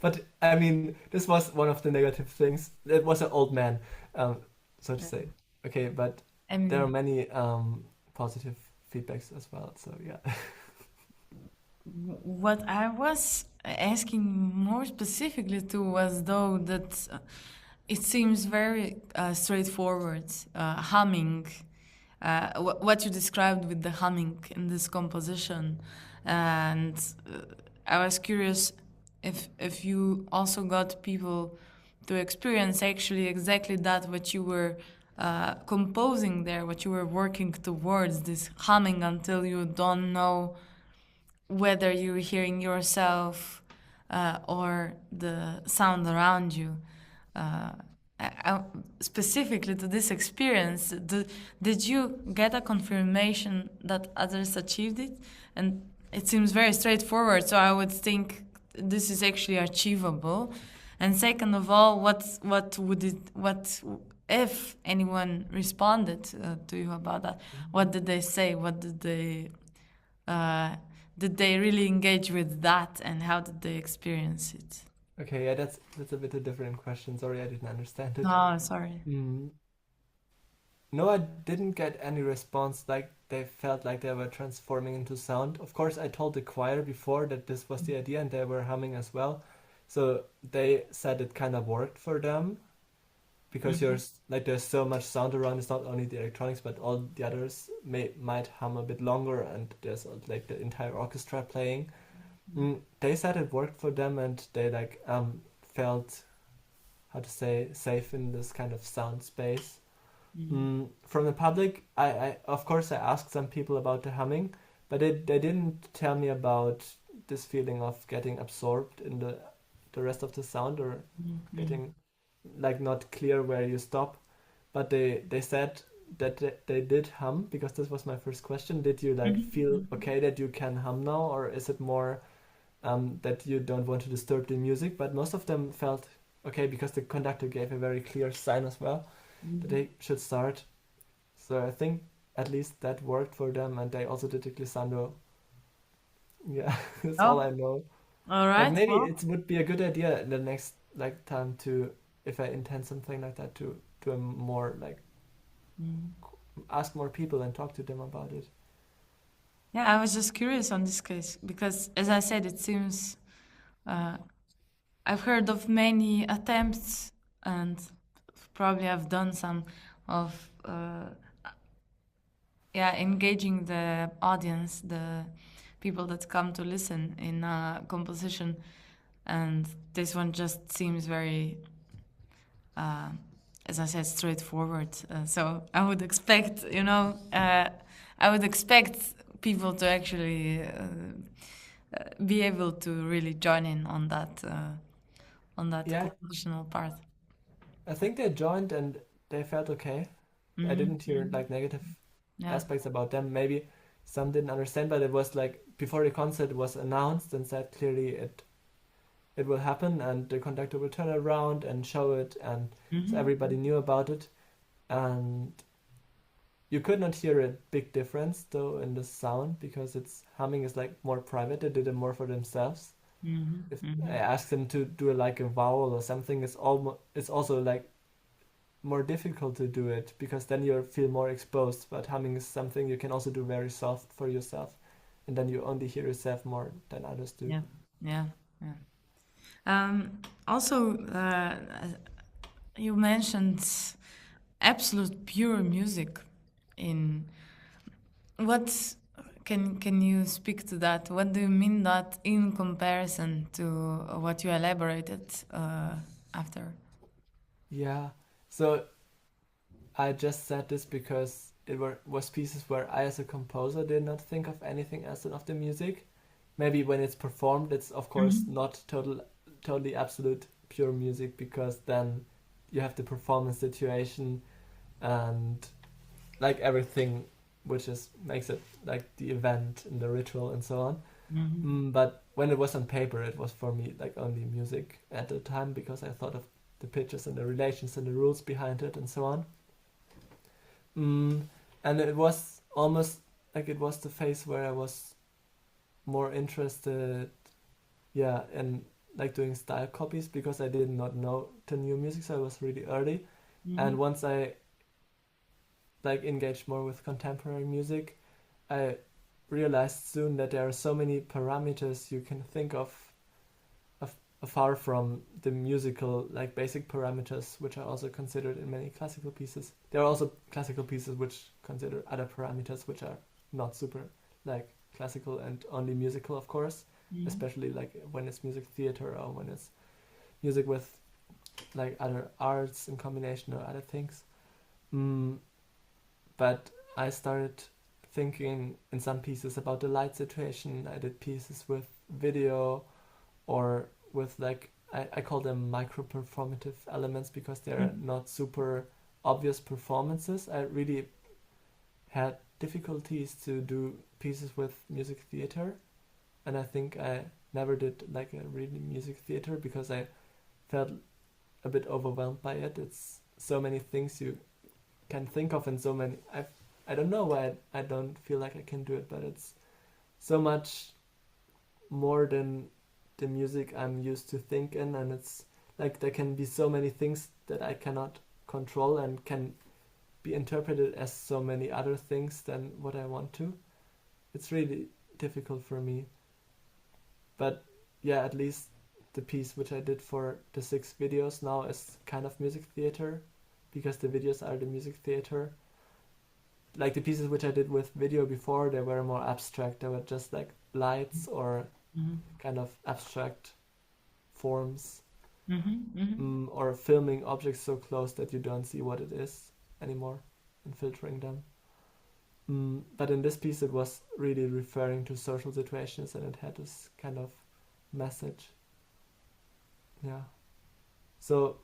But I mean, this was one of the negative things. It was an old man, so to say. Okay, but there are many positive feedbacks as well, so yeah. What I was asking more specifically to was though that it seems very straightforward, humming, what you described with the humming in this composition. And I was curious if you also got people to experience actually exactly that, what you were composing there, what you were working towards, this humming until you don't know whether you're hearing yourself or the sound around you. Specifically to this experience, did you get a confirmation that others achieved it? And it seems very straightforward, so I would think this is actually achievable. And second of all, what if anyone responded to you about that? What did they say? What did they really engage with that, and how did they experience it? Okay, yeah, that's a bit a different question. Sorry, I didn't understand it. No, sorry. No, I didn't get any response like they felt like they were transforming into sound. Of course, I told the choir before that this was the idea, and they were humming as well. So they said it kind of worked for them, because there's so much sound around. It's not only the electronics, but all the others might hum a bit longer, and there's like the entire orchestra playing. They said it worked for them, and they like felt, how to say, safe in this kind of sound space. From the public, I of course I asked some people about the humming, but they didn't tell me about this feeling of getting absorbed in the rest of the sound, or getting like not clear where you stop. But they said that they did hum, because this was my first question. Did you like feel okay that you can hum now, or is it more that you don't want to disturb the music? But most of them felt okay, because the conductor gave a very clear sign as well that they should start. So I think at least that worked for them, and they also did the glissando. Yeah, that's all I know. All right. But maybe it would be a good idea in the next like time to if I intend something like that, to do a more like ask more people and talk to them about it. Yeah, I was just curious on this case because, as I said, it seems I've heard of many attempts, and probably I've done some of engaging the audience, the people that come to listen in a composition, and this one just seems very, as I said, straightforward. So I would expect, I would expect people to actually be able to really join in on that Yeah, compositional part. I think they joined and they felt okay. I didn't hear like negative aspects about them. Maybe some didn't understand, but it was like before the concert was announced and said clearly it will happen, and the conductor will turn around and show it, and so everybody knew about it. And you could not hear a big difference though in the sound, because its humming is like more private. They did it more for themselves. If I asked them to do like a vowel or something, it's also like more difficult to do it, because then you feel more exposed. But humming is something you can also do very soft for yourself, and then you only hear yourself more than others do. Yeah. Also, you mentioned absolute pure music. In what can you speak to that? What do you mean that in comparison to what you elaborated after? Yeah. So I just said this because it was pieces where I, as a composer, did not think of anything else than of the music. Maybe when it's performed, it's of course not totally absolute pure music, because then you have the performance situation and like everything which makes it like the event and the ritual and so on. But when it was on paper, it was for me like only music at the time, because I thought of the pitches and the relations and the rules behind it and so on. And it was almost like it was the phase where I was more interested, in like doing style copies, because I did not know the new music, so I was really early. And once I like engaged more with contemporary music, I realized soon that there are so many parameters you can think of far from the musical like basic parameters, which are also considered in many classical pieces. There are also classical pieces which consider other parameters which are not super like classical and only musical, of course, especially like when it's music theater or when it's music with like other arts in combination or other things. But I started thinking in some pieces about the light situation. I did pieces with video or with like, I call them micro-performative elements, because they're not super obvious performances. I really had difficulties to do pieces with music theater, and I think I never did like a really music theater because I felt a bit overwhelmed by it. It's so many things you can think of, and so many I don't know why I don't feel like I can do it, but it's so much more than the music I'm used to thinking, and it's like there can be so many things that I cannot control and can be interpreted as so many other things than what I want to. It's really difficult for me. But yeah, at least the piece which I did for the 6 videos now is kind of music theater, because the videos are the music theater. Like the pieces which I did with video before, they were more abstract. They were just like lights or kind of abstract forms, or filming objects so close that you don't see what it is anymore and filtering them. But in this piece it was really referring to social situations, and it had this kind of message. Yeah. So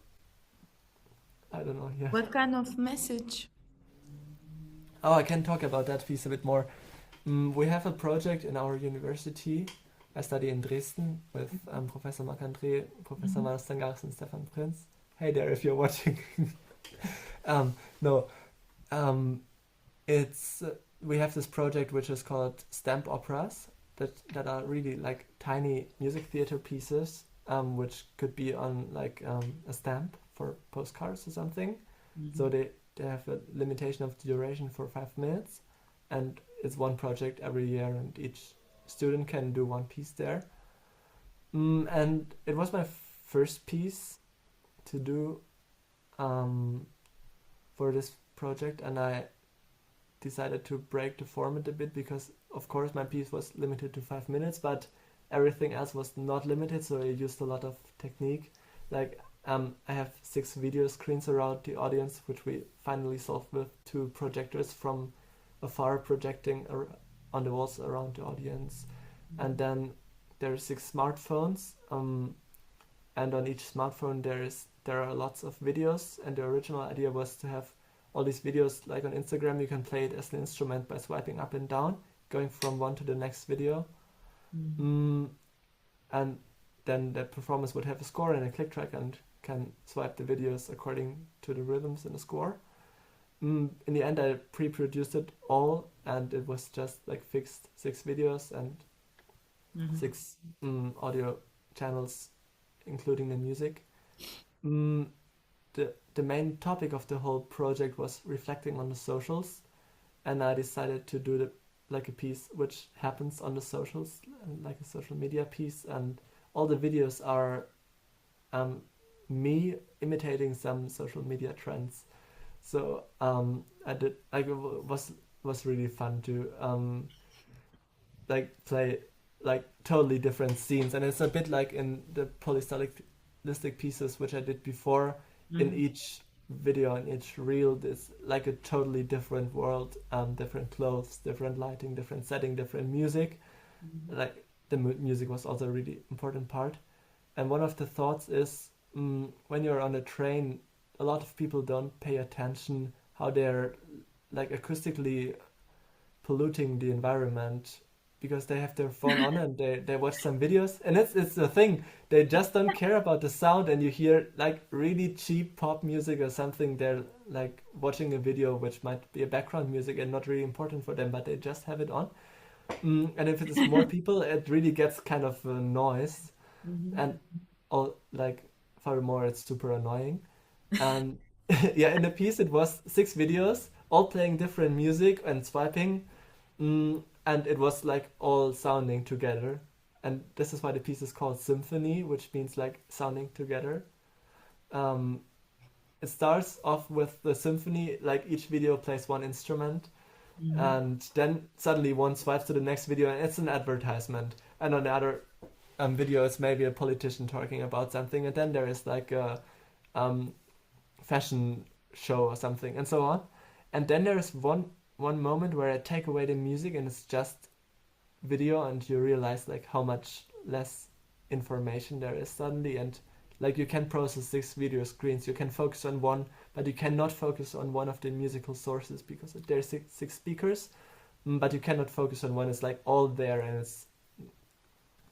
I don't know. Yeah. What kind of message? Oh, I can talk about that piece a bit more. We have a project in our university. I study in Dresden with Professor Marc-André, Professor Manos Tsangaris, and Stefan Prins. Hey there, if you're watching. It's we have this project which is called stamp operas that are really like tiny music theater pieces, which could be on like a stamp for postcards or something. So they have a limitation of duration for 5 minutes, and it's one project every year, and each student can do one piece there. And it was my first piece to do for this project, and I decided to break the format a bit because, of course, my piece was limited to 5 minutes, but everything else was not limited, so I used a lot of technique. Like, I have 6 video screens around the audience, which we finally solved with 2 projectors from afar projecting on the walls around the audience. And then there are 6 smartphones, and on each smartphone there are lots of videos, and the original idea was to have all these videos, like on Instagram, you can play it as an instrument by swiping up and down, going from one to the next video. And then the performance would have a score and a click track and can swipe the videos according to the rhythms in the score. In the end, I pre-produced it all, and it was just like fixed 6 videos and 6 audio channels, including the music. The main topic of the whole project was reflecting on the socials, and I decided to do a piece which happens on the socials, like a social media piece, and all the videos are me imitating some social media trends. So I did, like, it was really fun to play like totally different scenes, and it's a bit like in the polystylistic pieces which I did before. In each video, in each reel, there's like a totally different world, different clothes, different lighting, different setting, different music. Like the music was also a really important part. And one of the thoughts is, when you're on a train, a lot of people don't pay attention how they're like acoustically polluting the environment, because they have their phone on and they watch some videos, and it's the thing, they just don't care about the sound, and you hear like really cheap pop music or something, they're like watching a video which might be a background music and not really important for them, but they just have it on. And if it is more people, it really gets kind of a noise, and all like furthermore it's super annoying. And yeah, in the piece it was 6 videos all playing different music and swiping, and it was like all sounding together, and this is why the piece is called Symphony, which means like sounding together. It starts off with the symphony, like each video plays one instrument, and then suddenly one swipes to the next video and it's an advertisement, and on the other video it's maybe a politician talking about something, and then there is like a fashion show or something, and so on. And then there is one moment where I take away the music and it's just video, and you realize like how much less information there is suddenly, and like you can process 6 video screens, you can focus on one, but you cannot focus on one of the musical sources because there's 6 speakers, but you cannot focus on one. It's like all there and it's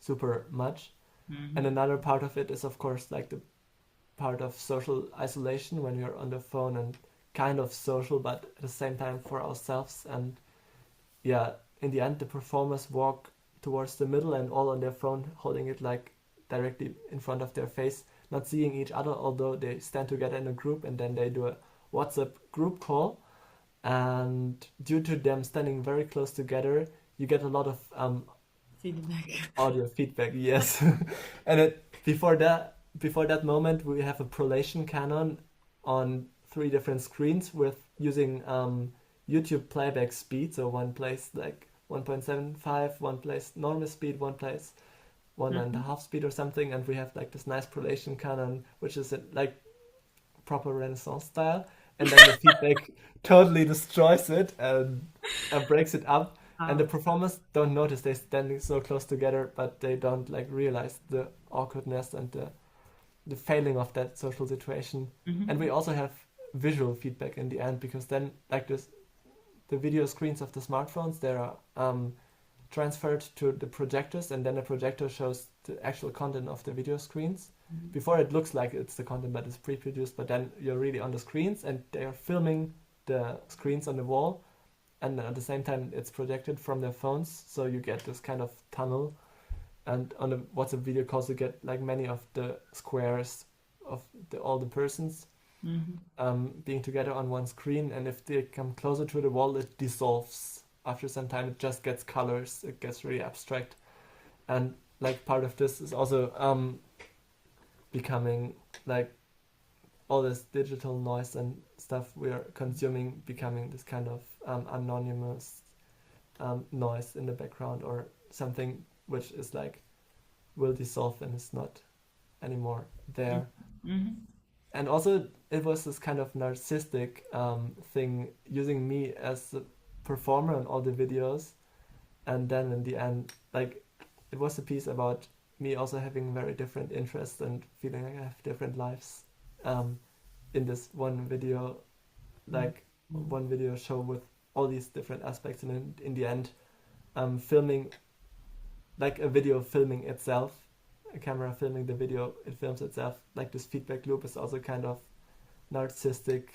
super much. And another part of it is of course like the part of social isolation, when you're on the phone and kind of social, but at the same time for ourselves. And yeah, in the end the performers walk towards the middle and all on their phone, holding it like directly in front of their face, not seeing each other, although they stand together in a group, and then they do a WhatsApp group call, and due to them standing very close together, you get a lot of Feedback. audio feedback. Yes. And before that moment we have a prolation canon on 3 different screens with using YouTube playback speed. So one plays like 1.75, one plays normal speed, one plays 1.5 speed or something, and we have like this nice prolation canon, which is like proper Renaissance style, and then the feedback totally destroys it and breaks it up. And the performers don't notice, they're standing so close together, but they don't like realize the awkwardness and the failing of that social situation. And we also have visual feedback in the end, because then like the video screens of the smartphones, they are transferred to the projectors, and then the projector shows the actual content of the video screens. Before it looks like it's the content, but it's pre-produced, but then you're really on the screens and they are filming the screens on the wall, and at the same time it's projected from their phones, so you get this kind of tunnel. And on the WhatsApp video calls you get like many of the squares of all the persons being together on one screen, and if they come closer to the wall, it dissolves. After some time, it just gets colors. It gets really abstract, and like part of this is also becoming like all this digital noise and stuff we are consuming becoming this kind of anonymous noise in the background, or something which is like will dissolve and is not anymore there. And also it was this kind of narcissistic thing, using me as a performer in all the videos, and then in the end, like, it was a piece about me also having very different interests and feeling like I have different lives in this one video, like one video show with all these different aspects, and in the end filming, like a video filming itself, a camera filming the video, it films itself. Like this feedback loop is also kind of narcissistic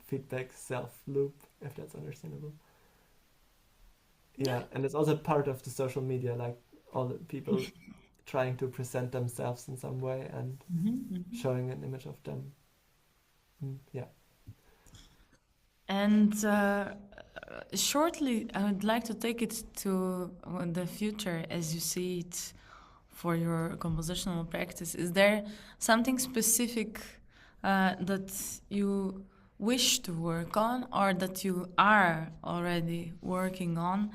feedback self loop, if that's understandable. Yeah, and it's also part of the social media, like all the people trying to present themselves in some way and showing an image of them. Yeah. And shortly, I would like to take it to the future as you see it for your compositional practice. Is there something specific that you wish to work on, or that you are already working on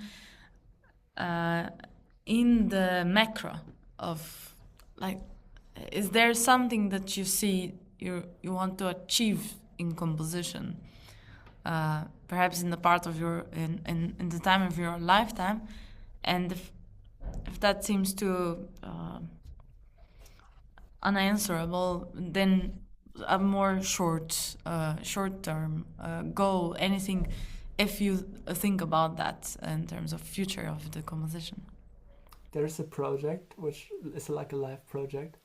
in the macro of, like, is there something that you see you want to achieve in composition, perhaps in the part of your in the time of your lifetime, and if that seems too unanswerable, then a more short-term goal, anything, if you think about that in terms of future of the composition. There's a project which is like a live project,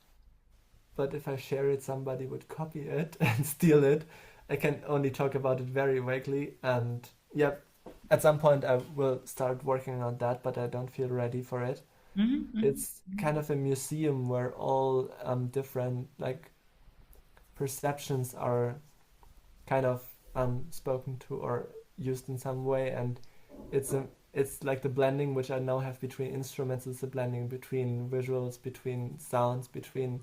but if I share it, somebody would copy it and steal it. I can only talk about it very vaguely, and yeah, at some point I will start working on that, but I don't feel ready for it. It's kind of a museum where all different like perceptions are kind of spoken to or used in some way, and it's like the blending which I now have between instruments. It's a blending between visuals, between sounds, between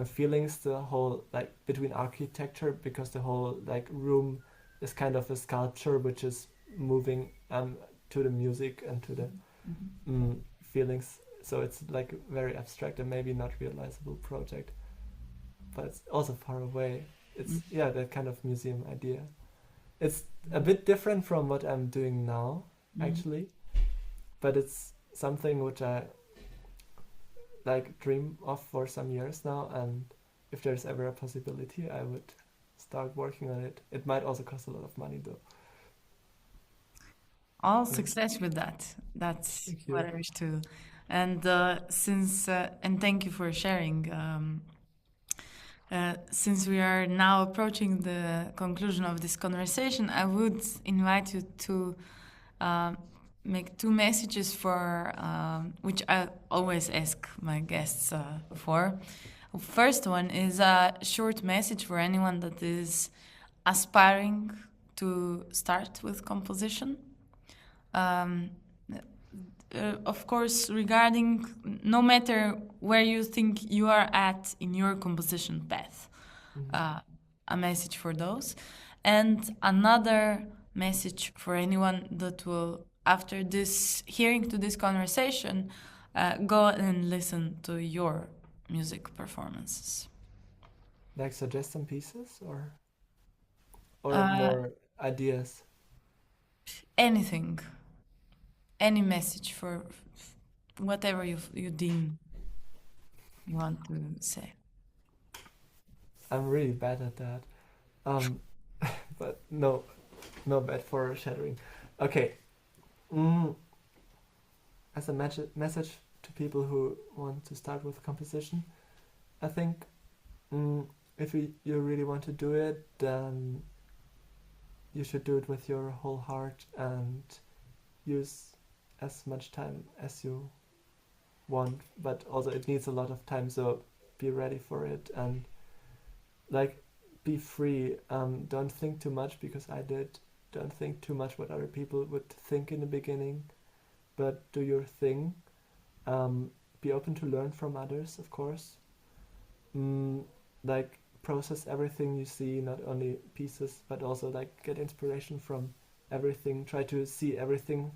feelings, the whole, like, between architecture, because the whole like room is kind of a sculpture which is moving to the music and to the feelings. So it's like a very abstract and maybe not realizable project, but it's also far away. It's that kind of museum idea. It's a bit different from what I'm doing now, actually, but it's something which I like dream of for some years now, and if there's ever a possibility, I would start working on it. It might also cost a lot of money, though. All success with that. That's what I wish to. And and thank you for sharing. Since we are now approaching the conclusion of this conversation, I would invite you to make two messages for which I always ask my guests for. First one is a short message for anyone that is aspiring to start with composition. Of course, regarding no matter where you think you are at in your composition path, a message for those, and another message for anyone that will, after this hearing to this conversation, go and listen to your music performances. Like suggest some pieces or more ideas? Anything. Any message for whatever you deem you want to say. I'm really bad at that. But no bad for shattering. Okay. As a message to people who want to start with composition, I think if you really want to do it, then you should do it with your whole heart and use as much time as you want, but also it needs a lot of time, so be ready for it and like be free. Don't think too much, because I did. Don't think too much what other people would think in the beginning, but do your thing. Be open to learn from others, of course. Like process everything you see, not only pieces, but also like get inspiration from everything. Try to see everything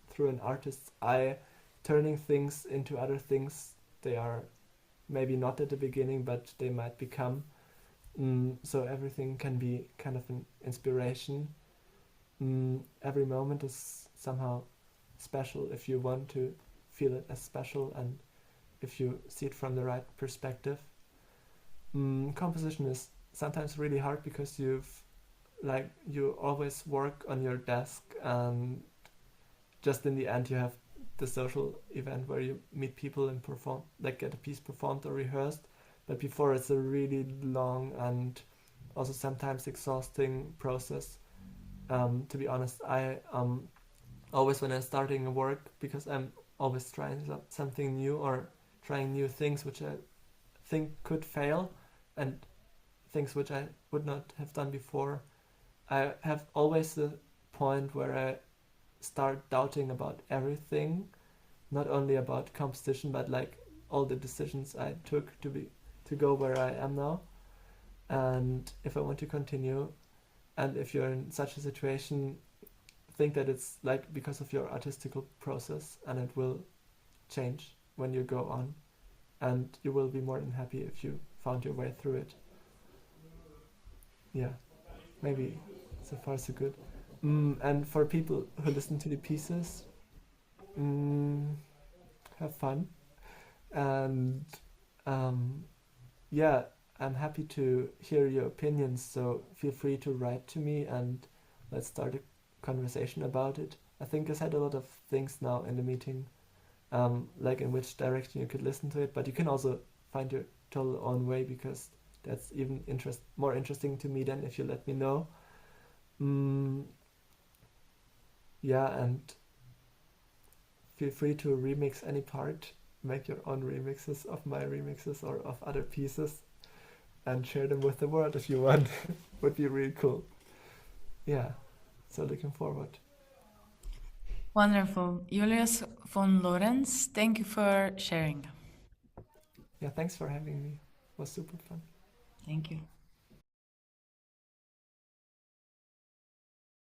through an artist's eye, turning things into other things they are maybe not at the beginning, but they might become. So everything can be kind of an inspiration. Every moment is somehow special if you want to feel it as special, and if you see it from the right perspective. Composition is sometimes really hard because you always work on your desk, and just in the end you have the social event where you meet people and perform, like get a piece performed or rehearsed. But before, it's a really long and also sometimes exhausting process. To be honest, I always, when I'm starting a work, because I'm always trying something new or trying new things which I think could fail, and things which I would not have done before, I have always the point where I start doubting about everything, not only about composition, but like all the decisions I took to go where I am now, and if I want to continue. And if you're in such a situation, think that it's like because of your artistical process, and it will change when you go on, and you will be more than happy if you found your way through it. Yeah, maybe so far so good. And for people who listen to the pieces, have fun, and yeah, I'm happy to hear your opinions, so feel free to write to me and let's start a conversation about it. I think I said a lot of things now in the meeting, like in which direction you could listen to it, but you can also find your total own way, because that's even more interesting to me than if you let me know. Yeah, and feel free to remix any part, make your own remixes of my remixes or of other pieces, and share them with the world if you want. Would be really cool. Yeah, so looking forward. Wonderful. Julius von Lorentz, thank you for sharing. Yeah, thanks for having me. It was super fun. Thank you.